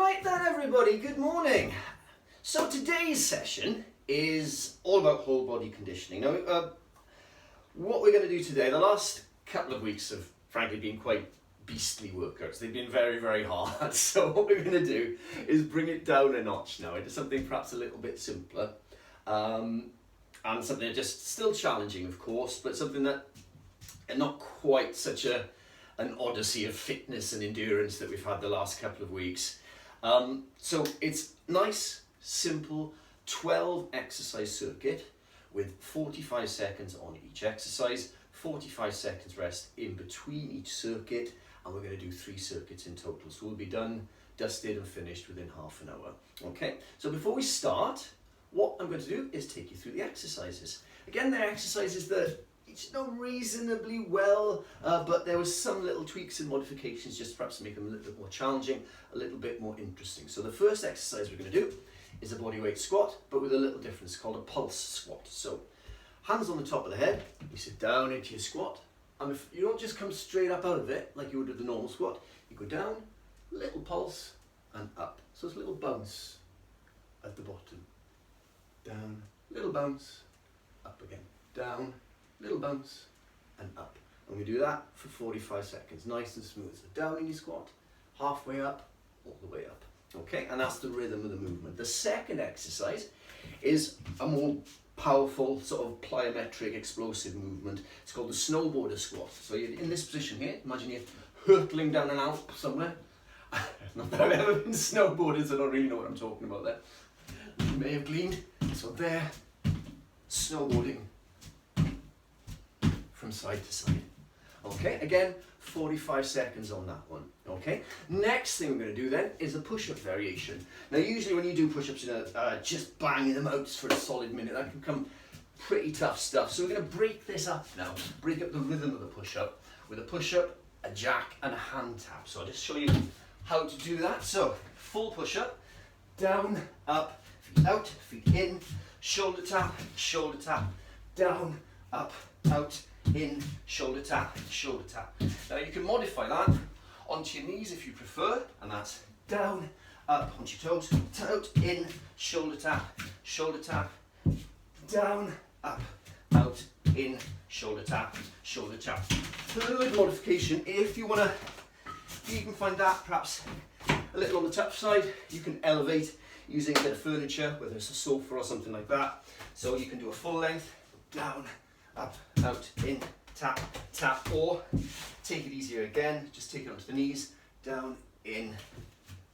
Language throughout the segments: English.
Right then everybody, good morning. So today's session is all about whole body conditioning. Now, what we're going to do today, the last couple of weeks have frankly been quite beastly workouts. They've been very, very hard. So what we're going to do is bring it down a notch now into something perhaps a little bit simpler. And something that's just still challenging, of course, but something that not quite such an odyssey of fitness and endurance that we've had the last couple of weeks. So it's nice, simple 12 exercise circuit with 45 seconds on each exercise, 45 seconds rest in between each circuit, and we're going to do 3 circuits in total. So we'll be done, dusted and finished within half an hour. Okay, so before we start, what I'm going to do is take you through the exercises. Again, they're exercises that each know reasonably well, but there was some little tweaks and modifications just perhaps to make them a little bit more challenging, a little bit more interesting. So the first exercise we're going to do is a bodyweight squat, but with a little difference, called a pulse squat. So hands on the top of the head, you sit down into your squat, and if you don't just come straight up out of it like you would with the normal squat, you go down, little pulse, and up. So it's a little bounce at the bottom. Down, little bounce, up again, down, little bounce, and up. And we do that for 45 seconds, nice and smooth. So down in your squat, halfway up, all the way up. Okay, and that's the rhythm of the movement. The second exercise is a more powerful, sort of plyometric, explosive movement. It's called the snowboard squat. So you're in this position here, imagine you're hurtling down an Alp somewhere. Not that I've ever been snowboarding, so I don't really know what I'm talking about there. You may have gleaned. So there, snowboarding from side to side. Okay, again, 45 seconds on that one. Okay, next thing we're going to do then is a push-up variation. Now usually when you do push-ups, just banging them out for a solid minute, that can become pretty tough stuff. So we're going to break this up now, break up the rhythm of the push-up with a push-up, a jack and a hand tap. So I'll just show you how to do that. So full push-up, down, up, feet out, feet in, shoulder tap, down, up, out, in, shoulder tap, shoulder tap. Now you can modify that onto your knees if you prefer, and that's down, up, onto your toes, out, in, shoulder tap, down, up, out, in, shoulder tap, shoulder tap. Third modification, if you can find that perhaps a little on the tough side, you can elevate using a bit of furniture, whether it's a sofa or something like that. So you can do a full length, down, up, out, in, tap, tap, or take it easier again, just take it onto the knees, down, in,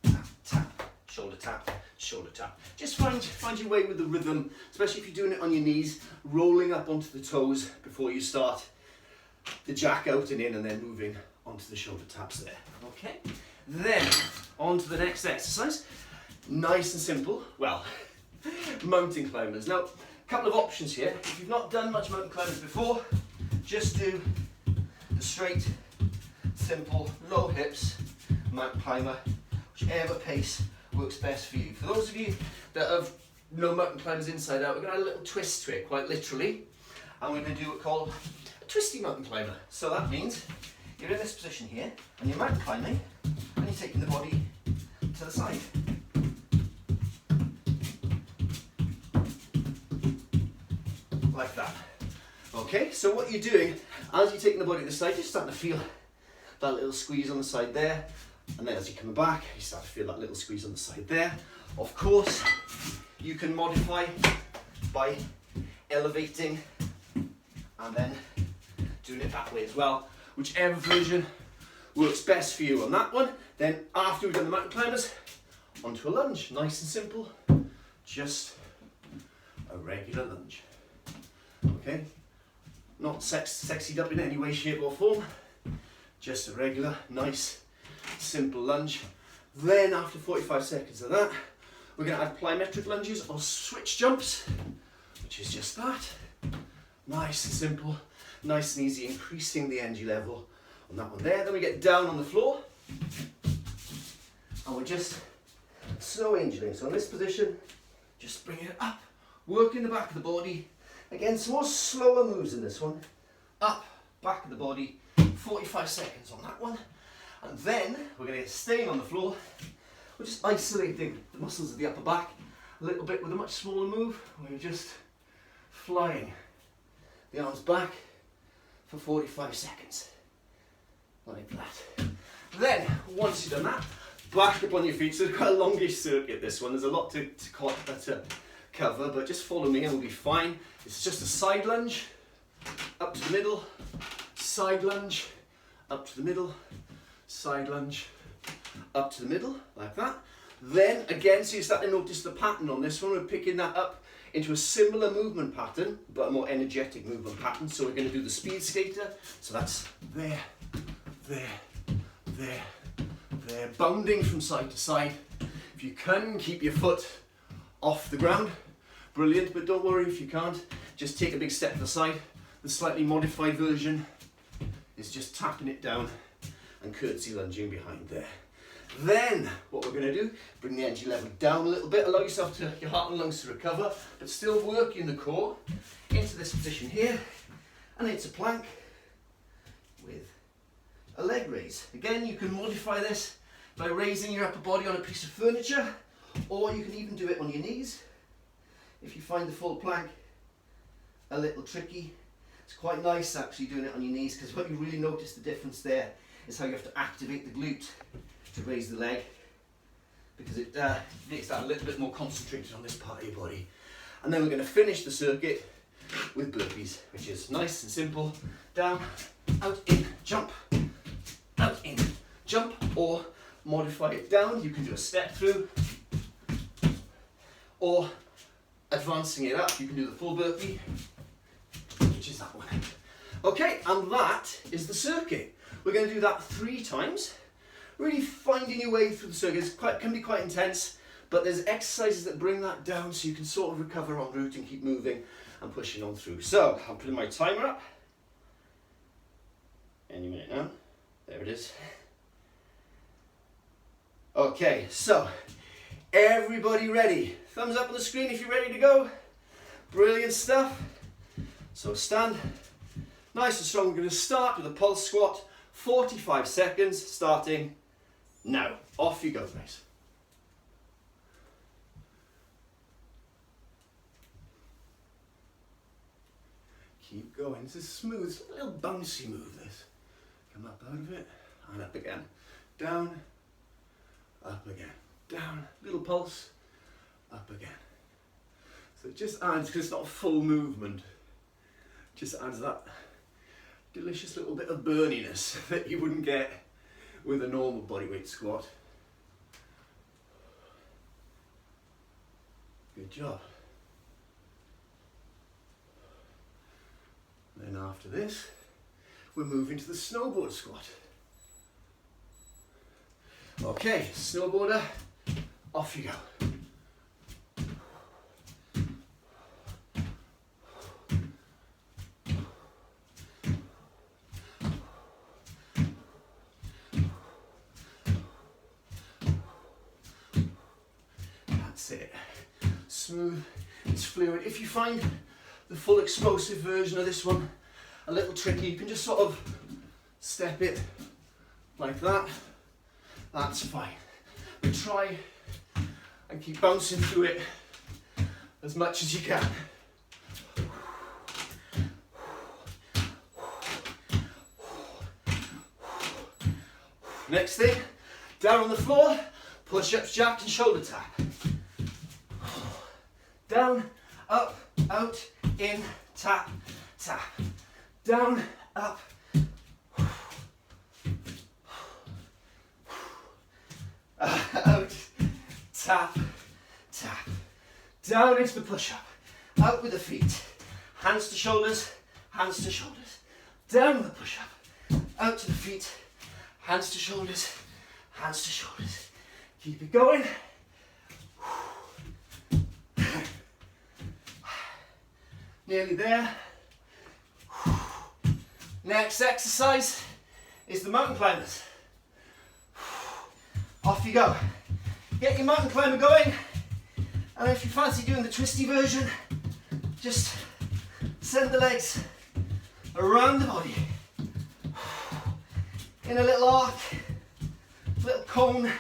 tap, tap, shoulder tap, shoulder tap. Just find your way with the rhythm, especially if you're doing it on your knees, rolling up onto the toes before you start the jack out and in, and then moving onto the shoulder taps there. Okay, then on to the next exercise. Nice and simple, well, mountain climbers. Now, a couple of options here. If you've not done much mountain climbers before, just do the straight, simple, low hips mountain climber, whichever pace works best for you. For those of you that have no mountain climbers inside out, we're going to add a little twist to it, quite literally, and we're going to do what's called a twisty mountain climber. So that means you're in this position here, and you're mountain climbing, and you're taking the body to the side. Like that. Okay, so what you're doing as you're taking the body to the side, you're starting to feel that little squeeze on the side there, and then as you're coming back, you start to feel that little squeeze on the side there. Of course, you can modify by elevating and then doing it that way as well. Whichever version works best for you on that one. Then after we've done the mountain climbers, onto a lunge. Nice and simple, just a regular lunge. Okay, not sexied up in any way, shape or form, just a regular, nice, simple lunge. Then after 45 seconds of that, we're going to add plyometric lunges or switch jumps, which is just that. Nice and simple, nice and easy, increasing the energy level on that one there. Then we get down on the floor, and we're just slow angeling. So in this position, just bring it up, working the back of the body. Again, some more slower moves in this one. Up, back of the body, 45 seconds on that one. And then we're going to get staying on the floor we're just isolating the muscles of the upper back a little bit with a much smaller move. We're just flying the arms back for 45 seconds, like that. Then, once you've done that, back up on your feet. So it's quite a longish circuit, this one. There's a lot to cover, but just follow me and we'll be fine. It's just a side lunge, up to the middle, side lunge, up to the middle, side lunge, up to the middle, like that. Then, again, so you start to notice the pattern on this one. We're picking that up into a similar movement pattern, but a more energetic movement pattern. So we're going to do the speed skater. So that's there, there, there, there, bounding from side to side. If you can, keep your foot off the ground, brilliant, but don't worry if you can't. Just take a big step to the side. The slightly modified version is just tapping it down and curtsy lunging behind there. Then, what we're going to do, bring the energy level down a little bit, allow yourself to, your heart and lungs to recover, but still working the core into this position here, and it's a plank with a leg raise. Again, you can modify this by raising your upper body on a piece of furniture, or you can even do it on your knees. If you find the full plank a little tricky, it's quite nice actually doing it on your knees, because what you really notice the difference there is how you have to activate the glute to raise the leg, because it makes that a little bit more concentrated on this part of your body. And then we're going to finish the circuit with burpees, which is nice and simple. Down, out, in, jump, out, in, jump, or modify it down. You can do a step through, or advancing it up, you can do the full burpee, which is that one. Okay, and that is the circuit. We're going to do that 3 times. Really finding your way through the circuit can be quite intense, but there's exercises that bring that down so you can sort of recover en route and keep moving and pushing on through. So I'm putting my timer up. Any minute now. There it is. Okay, so everybody ready? Thumbs up on the screen if you're ready to go. Brilliant stuff. So stand nice and strong. We're going to start with a pulse squat. 45 seconds starting now. Off you go, guys. Keep going. This is smooth. It's a little bouncy move, this. Come up out of it and up again. Down, up again. Down, little pulse, up again. So it just adds, because it's not a full movement, just adds that delicious little bit of burniness that you wouldn't get with a normal bodyweight squat. Good job. Then after this, we're moving to the snowboard squat. Okay, snowboarder, off you go. That's it. Smooth, it's fluid. If you find the full explosive version of this one a little tricky, you can just sort of step it like that. That's fine. But try and keep bouncing through it as much as you can. Next thing, down on the floor, push-ups, jack and shoulder tap. Down, up, out, in, tap, tap. Down, up. Out, tap, tap. Down into the push-up. Out with the feet. Hands to shoulders, hands to shoulders. Down with the push-up. Out to the feet. Hands to shoulders, hands to shoulders. Keep it going. Nearly there. Next exercise is the mountain climbers. Off you go. Get your mountain climber going, and if you fancy doing the twisty version, just send the legs around the body in a little arc, little cone.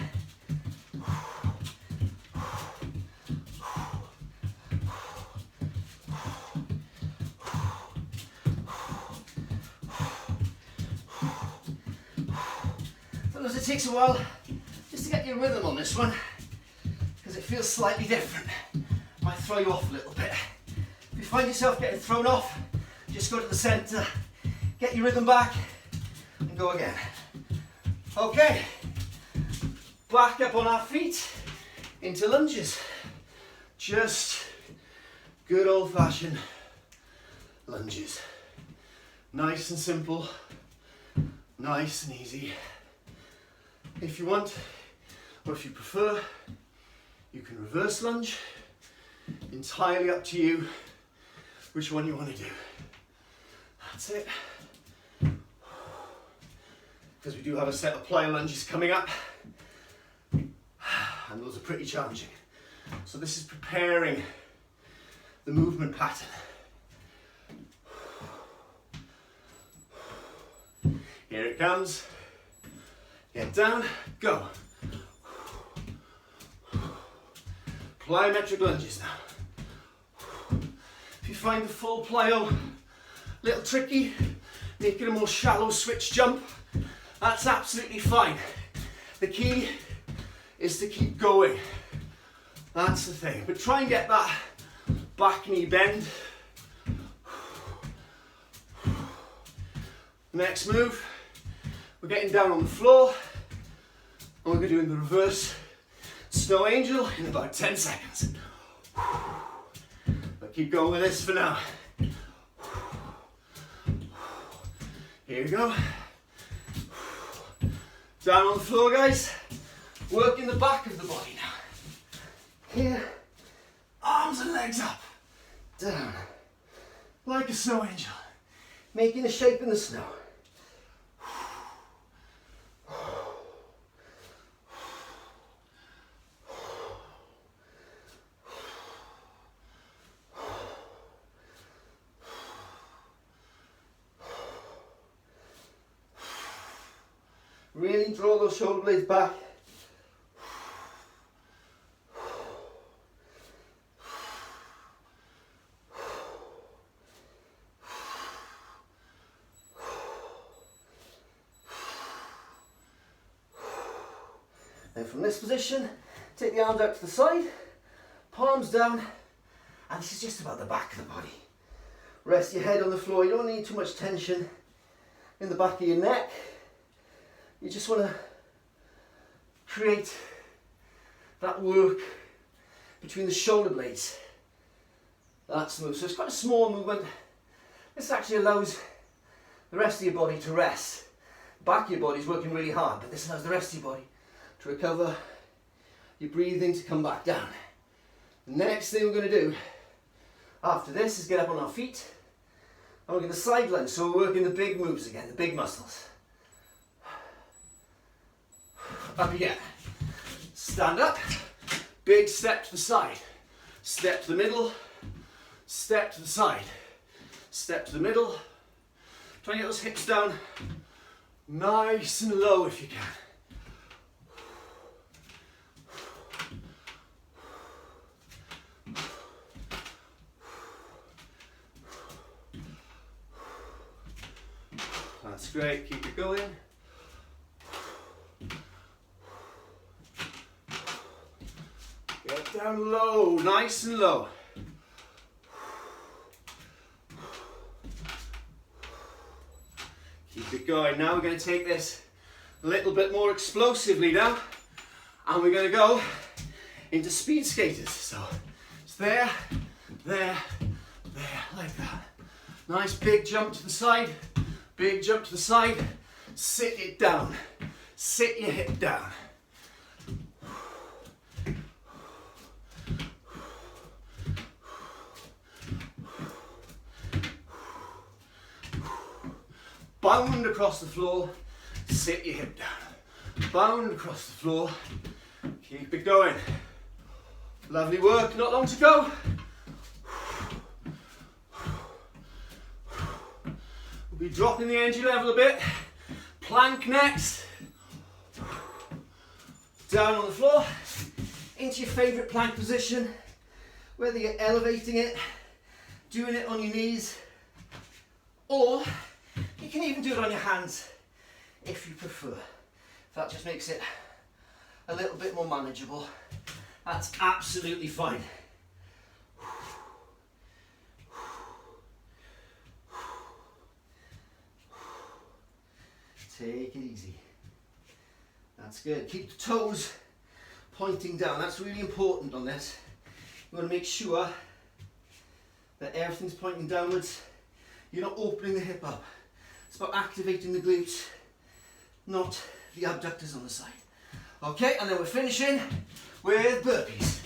it takes a while just to get your rhythm on this one, because it feels slightly different. Might throw you off a little bit. If you find yourself getting thrown off, just go to the centre, get your rhythm back, and go again. Okay, back up on our feet into lunges. Just good old-fashioned lunges. Nice and simple, nice and easy. If you want, or if you prefer, you can reverse lunge. Entirely up to you which one you want to do. That's it. Because we do have a set of Plyo Lunges coming up, and those are pretty challenging. So this is preparing the movement pattern. Here it comes. Get down, go. Plyometric lunges now. If you find the full plyo a little tricky, make it a more shallow switch jump, that's absolutely fine. The key is to keep going. That's the thing. But try and get that back knee bend. Next move, we're getting down on the floor, and we're doing the reverse snow angel in about 10 seconds. But keep going with this for now. Here we go. Down on the floor, guys. Working the back of the body now. Here, arms and legs up. Down. Like a snow angel. Making a shape in the snow. Really draw those shoulder blades back. Then from this position, take the arms out to the side, palms down, and this is just about the back of the body. Rest your head on the floor. You don't need too much tension in the back of your neck. You just want to create that work between the shoulder blades. That's the move. So it's quite a small movement. This actually allows the rest of your body to rest. The back of your body is working really hard, but this allows the rest of your body to recover, your breathing to come back down. The next thing we're going to do after this is get up on our feet, and we're going to side lunge. So we're working the big moves again, the big muscles. Up again. Stand up. Big step to the side. Step to the middle. Step to the side. Step to the middle. Try and get those hips down nice and low if you can. That's great. Keep it going. Get down low, nice and low. Keep it going. Now we're going to take this a little bit more explosively now, and we're going to go into speed skaters. So it's there, there, there, like that. Nice big jump to the side, big jump to the side. Sit it down. Sit your hip down. Bound across the floor, sit your hip down. Bound across the floor, keep it going. Lovely work, not long to go. We'll be dropping the energy level a bit. Plank next. Down on the floor, into your favourite plank position, whether you're elevating it, doing it on your knees, or you can even do it on your hands if you prefer. That just makes it a little bit more manageable. That's absolutely fine. Take it easy. That's good. Keep the toes pointing down. That's really important on this. You want to make sure that everything's pointing downwards. You're not opening the hip up. It's about activating the glutes, not the abductors on the side. Okay, and then we're finishing with burpees.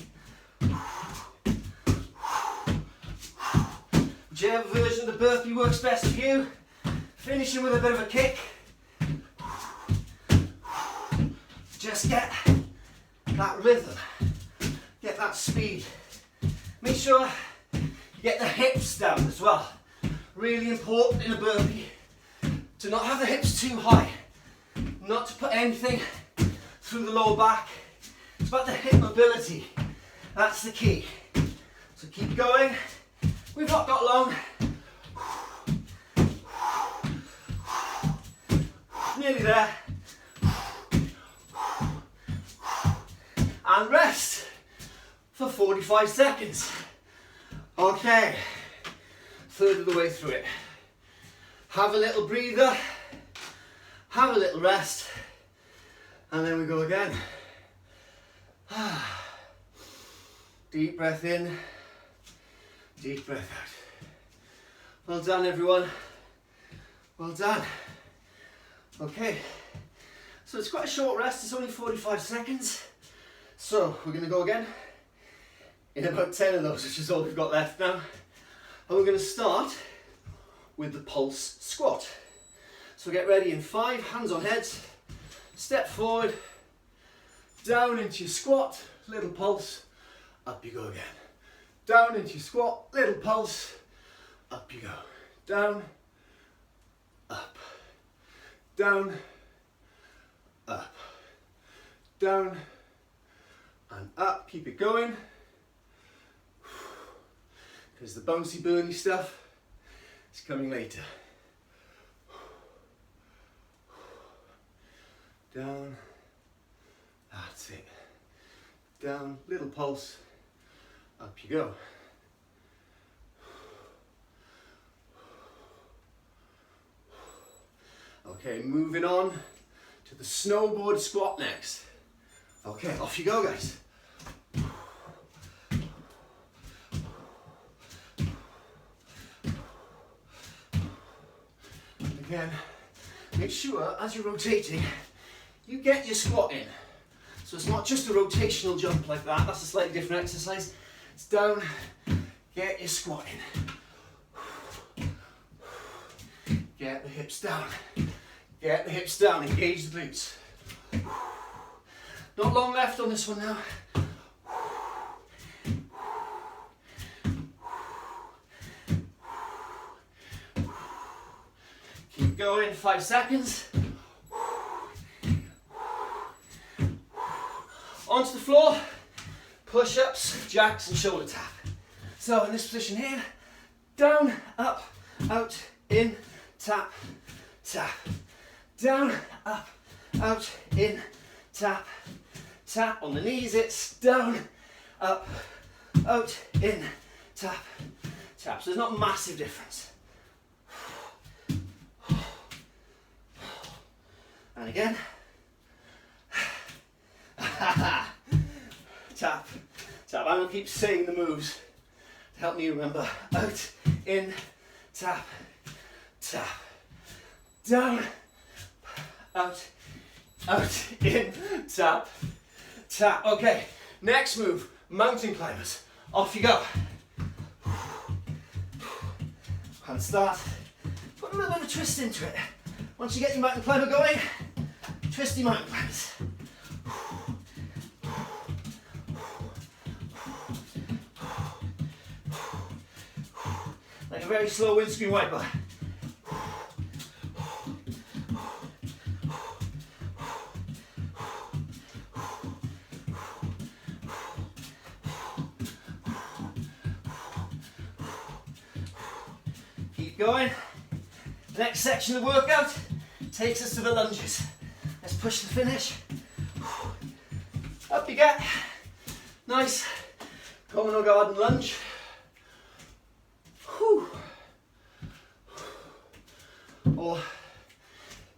Whichever version of the burpee works best for you. Finishing with a bit of a kick. Just get that rhythm, get that speed. Make sure you get the hips down as well. Really important in a burpee to not have the hips too high, not to put anything through the lower back. It's about the hip mobility, that's the key. So keep going, we've not got long. Nearly there. And rest for 45 seconds. Okay, third of the way through it. Have a little breather, have a little rest, and then we go again. Deep breath in, deep breath out. Well done, everyone. Well done. Okay, so it's quite a short rest, it's only 45 seconds. So we're going to go again in about 10 of those, which is all we've got left now. And we're going to start with the pulse squat. So get ready in 5, hands on heads, step forward, down into your squat, little pulse, up you go again. Down into your squat, little pulse, up you go. Down, up, down, up, down, and up. Keep it going, because the bouncy burny stuff is coming later. Down, that's it. Down, little pulse, up you go. Okay, moving on to the snowboard squat next. Okay, off you go, guys. Again, make sure as you're rotating, you get your squat in. So it's not just a rotational jump like that, that's a slightly different exercise. It's down, get your squat in. Get the hips down. Get the hips down, engage the glutes. Not long left on this one now. Keep going, 5 seconds. Onto the floor, push-ups, jacks and shoulder tap. So in this position here, down, up, out, in, tap, tap. Down, up, out, in, tap, tap. On the knees it's down, up, out, in, tap, tap. So there's not a massive difference. And again. Tap, tap. I'm going to keep saying the moves to help me remember. Out, in, tap, tap. Down, out, out, in, tap, tap. Okay, next move, mountain climbers. Off you go. And start. Put a little bit of a twist into it. Once you get your mountain climber going, twisty mountain climbers. Like a very slow windscreen wiper. Keep going. The next section of the workout takes us to the lunges. Let's to push the finish. Up you get. Nice communal garden lunge. Or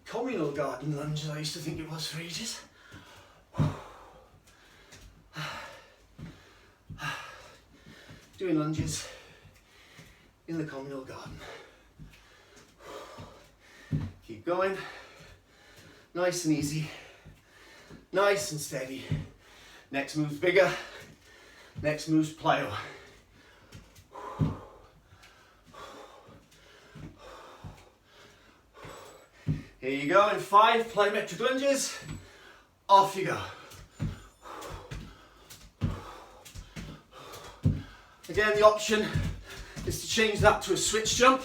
communal garden lunge, I used to think it was for ages. Doing lunges in the communal garden. Keep going. Nice and easy. Nice and steady. Next move's bigger. Next move's plyo. Here you go in 5 plyometric lunges. Off you go. Again, the option is to change that to a switch jump,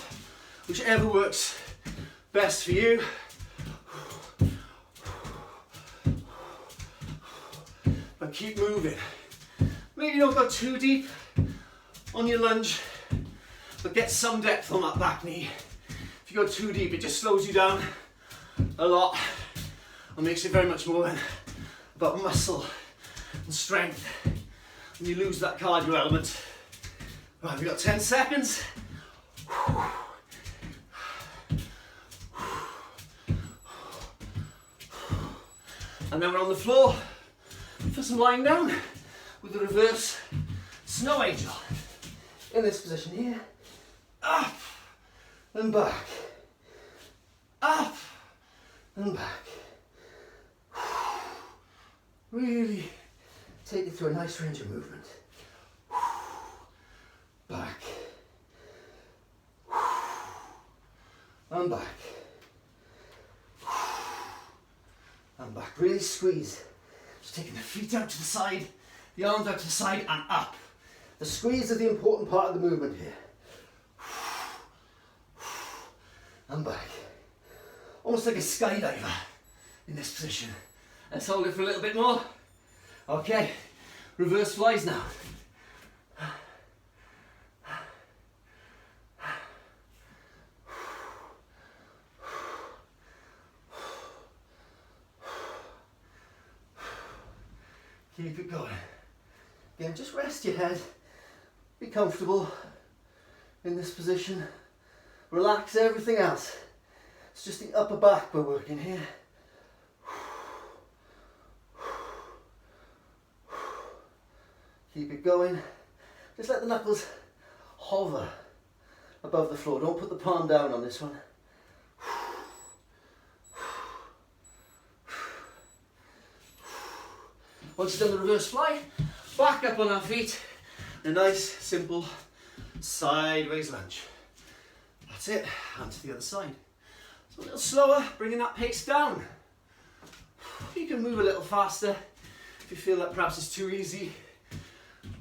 whichever works best for you. But keep moving. Maybe don't go too deep on your lunge, but get some depth on that back knee. If you go too deep, it just slows you down a lot and makes it very much more about muscle and strength, and you lose that cardio element. Right, we've got 10 seconds. And then we're on the floor for some lying down with the reverse snow angel. In this position here, up and back, up and back. Really take it through a nice range of movement. Back and back and back. Really squeeze. Just taking the feet out to the side, the arms out to the side and up. The squeeze is the important part of the movement here. And back. Almost like a skydiver in this position. Let's hold it for a little bit more. Okay, reverse flies now. Keep it going. Again, just rest your head. Be comfortable in this position. Relax everything else. It's just the upper back we're working here. Keep it going. Just let the knuckles hover above the floor. Don't put the palm down on this one. Once you've done the reverse fly, back up on our feet. A nice, simple sideways lunge. That's it. And to the other side. So a little slower, bringing that pace down. You can move a little faster if you feel that perhaps it's too easy.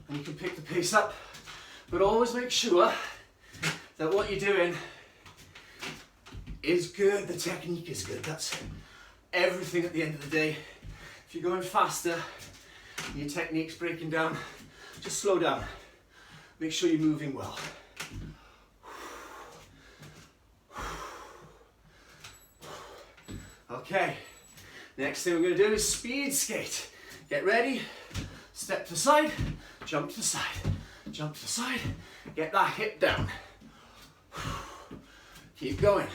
And you can pick the pace up. But always make sure that what you're doing is good. The technique is good. That's everything at the end of the day. If you're going faster, your technique's breaking down, just slow down. Make sure you're moving well. Okay, next thing we're going to do is speed skate. Get ready, step to the side, jump to the side, jump to the side, get that hip down. Keep going.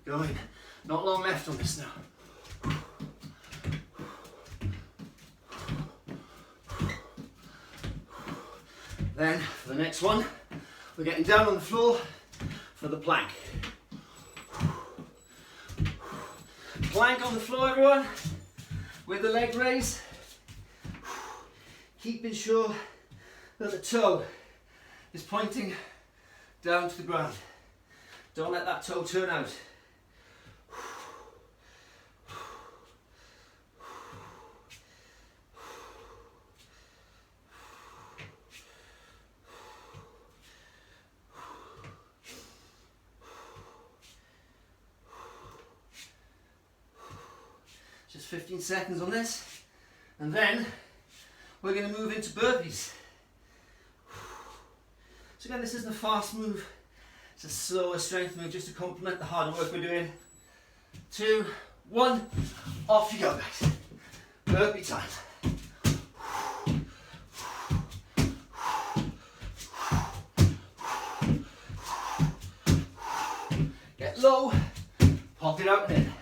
Going. Not long left on this now. Then for the next one, we're getting down on the floor for the plank. Plank on the floor, everyone, with the leg raise. Keeping sure that the toe is pointing down to the ground. Don't let that toe turn out. Just 15 seconds on this. And then we're going to move into burpees. So again, this isn't a fast move. It's a slower strength move just to complement the harder work we're doing. 2, 1, off you go, guys. Burpee time. Get low, pop it out and in.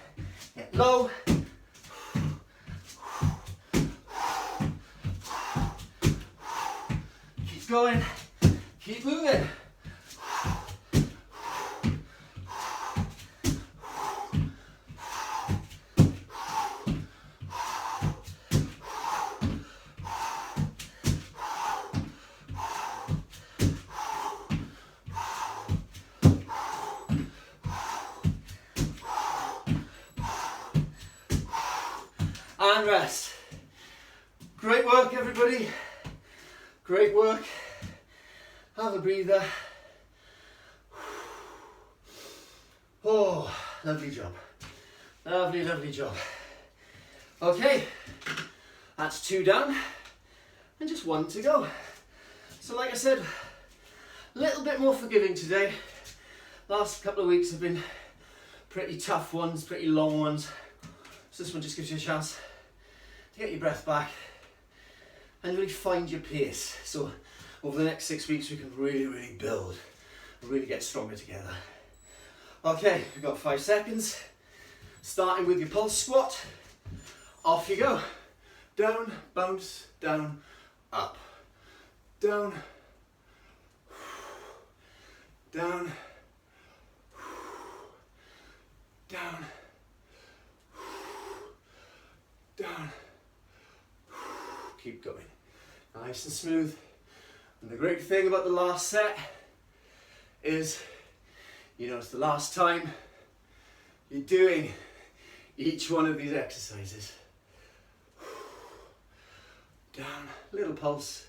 Get low. Keep going, keep moving. And rest. Great work, everybody. Great work. Have a breather. Oh, lovely job. Lovely, lovely job. Okay, that's 2 down and just 1 to go. So like I said, a little bit more forgiving today. Last couple of weeks have been pretty tough ones, pretty long ones. So this one just gives you a chance to get your breath back and really find your pace. So over the next 6 weeks we can really build and really get stronger together. Okay, we've got 5 seconds. Starting with your pulse squat. Off you go. Down, bounce, down, up. Down, down, down, down. Keep going. Nice and smooth. And the great thing about the last set is, you know, it's the last time you're doing each one of these exercises. Down, little pulse,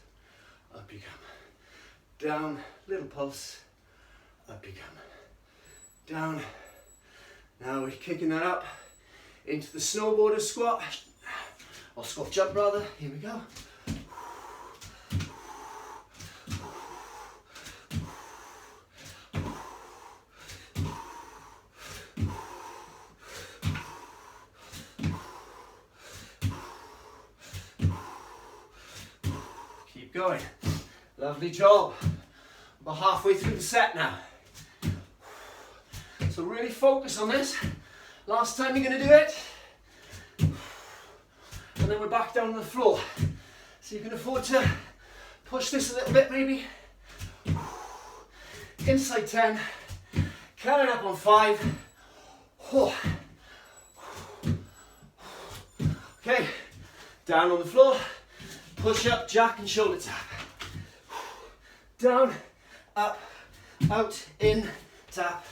up you come. Down, little pulse, up you come. Down. Now we're kicking that up into the snowboarder squat, or squat jump rather. Here we go. Keep going. Lovely job. About halfway through the set now. So really focus on this. Last time you're going to do it. And then we're back down on the floor. So you can afford to push this a little bit maybe. Inside 10. Carrying up on 5. Okay. Down on the floor. Push up, jack and shoulder tap. Down, up, out, in, tap,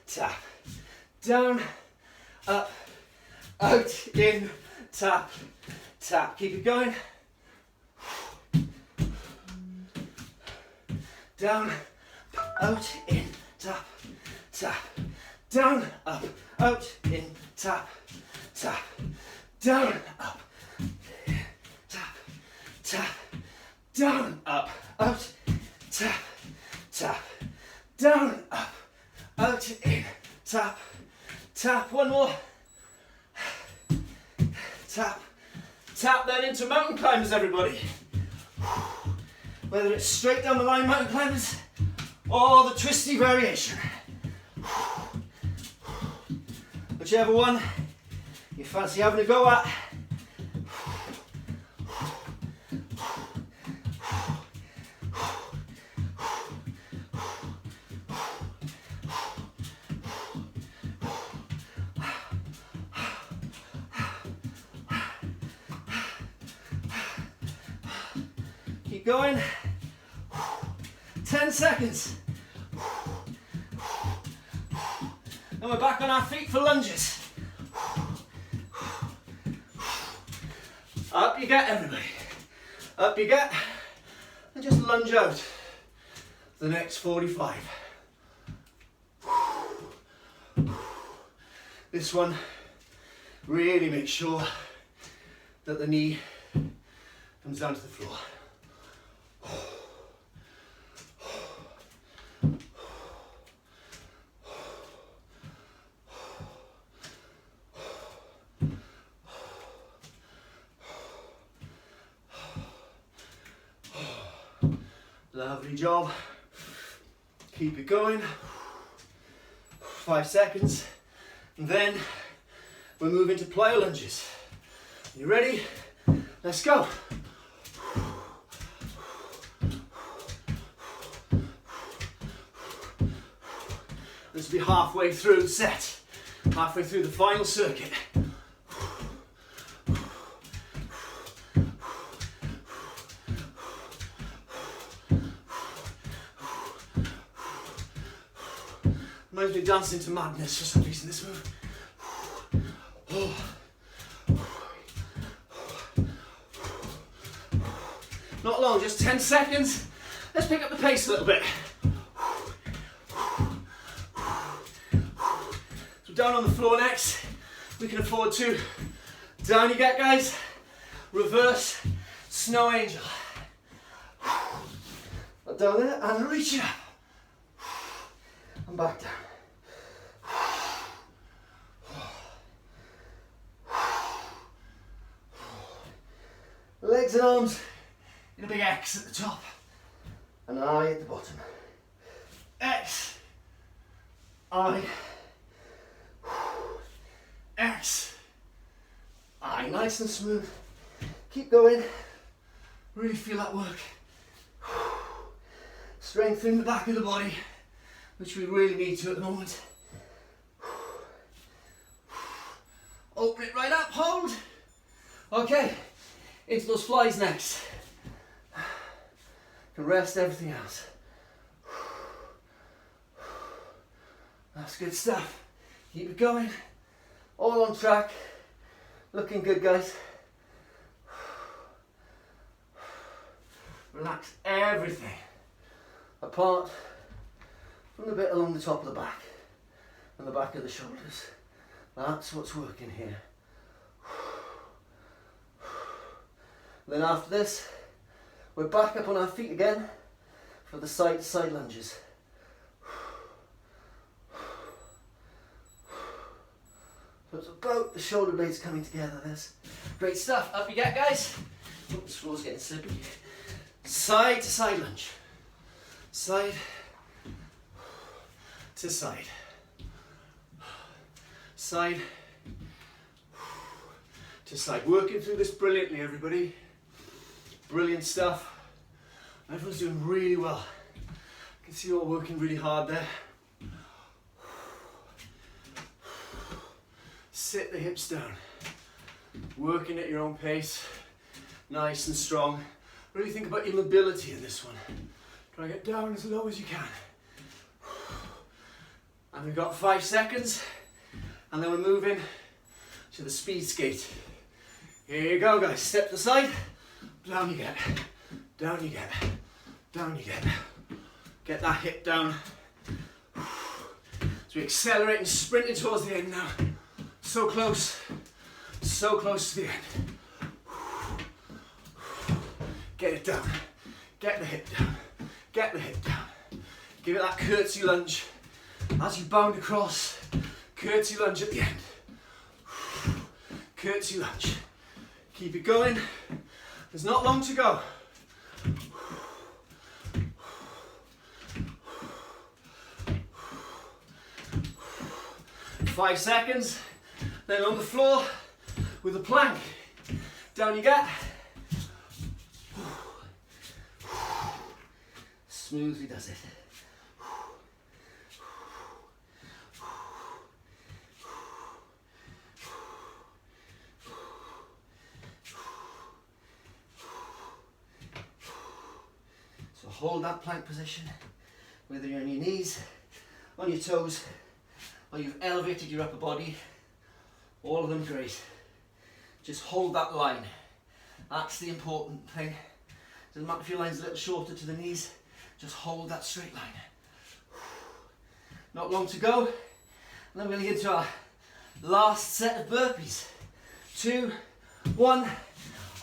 tap. Down, up, out, in, tap, tap. Keep it going. Down, out, in, tap, tap. Down, up, out, in, tap, tap. Down, up, tap, tap. Down, up, out, tap, tap. Down, up, out, in, tap, tap. One more. Tap, tap. Then into mountain climbers, everybody. Whether it's straight down the line mountain climbers or the twisty variation. Whichever one you fancy having a go at. Keep going. 10 seconds. And we're back on our feet for lunges. Up you get, everybody. Up you get. And just lunge out the next 45. This one, really make sure that the knee comes down to the floor. Lovely job. Keep it going. 5 seconds. And then we'll move into plyo lunges. You ready? Let's go. This will be halfway through the set, halfway through the final circuit. Reminds me of dancing to madness for some reason, this move. Not long, just 10 seconds. Let's pick up the pace a little bit. So down on the floor next. We can afford to. Down you get, guys. Reverse snow angel. Down there and reach it up. And back down. Legs and arms in a big X at the top and an I at the bottom. X, I, X, I. Nice and smooth. Keep going. Really feel that work. Strengthen the back of the body, which we really need to at the moment. Open it right up, hold. Okay. Into those flies next. Can rest everything else. That's good stuff. Keep it going. All on track. Looking good, guys. Relax everything apart from the bit along the top of the back and the back of the shoulders. That's what's working here. Then after this, we're back up on our feet again for the side to side lunges. So it's about the shoulder blades coming together. There's great stuff. Up you get, guys. Oh, this floor's getting slippy. Side to side lunge. Side to side. Side to side. Working through this brilliantly, everybody. Brilliant stuff. Everyone's doing really well. I can see you all working really hard there. Sit the hips down. Working at your own pace. Nice and strong. Really think about your mobility in this one. Try to get down as low as you can. And we've got 5 seconds. And then we're moving to the speed skate. Here you go, guys. Step to the side. Down you get, down you get, down you get. Get that hip down. So we accelerate and sprinting towards the end now. So close to the end. Get it down, get the hip down, get the hip down. Give it that curtsy lunge. As you bound across, curtsy lunge at the end. Curtsy lunge. Keep it going. There's not long to go. 5 seconds. Then on the floor with a plank. Down you get. Smoothly does it. So hold that plank position, whether you're on your knees, on your toes, or you've elevated your upper body. All of them great. Just hold that line. That's the important thing. Doesn't matter if your line's a little shorter to the knees, just hold that straight line. Not long to go. And then we're going to get into our last set of burpees. 2, 1,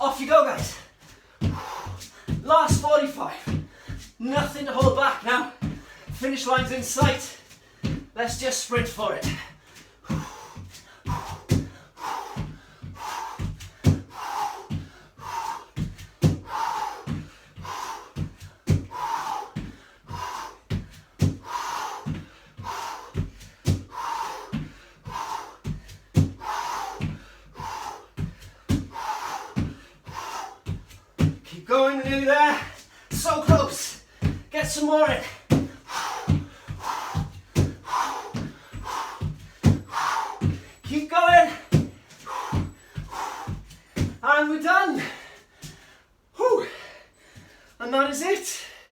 Off you go, guys. Last 45. Nothing to hold back now. Finish line's in sight. Let's just sprint for it. Keep going, nearly there. So close. Get some more in. Keep going. And we're done. Whew. And that is it.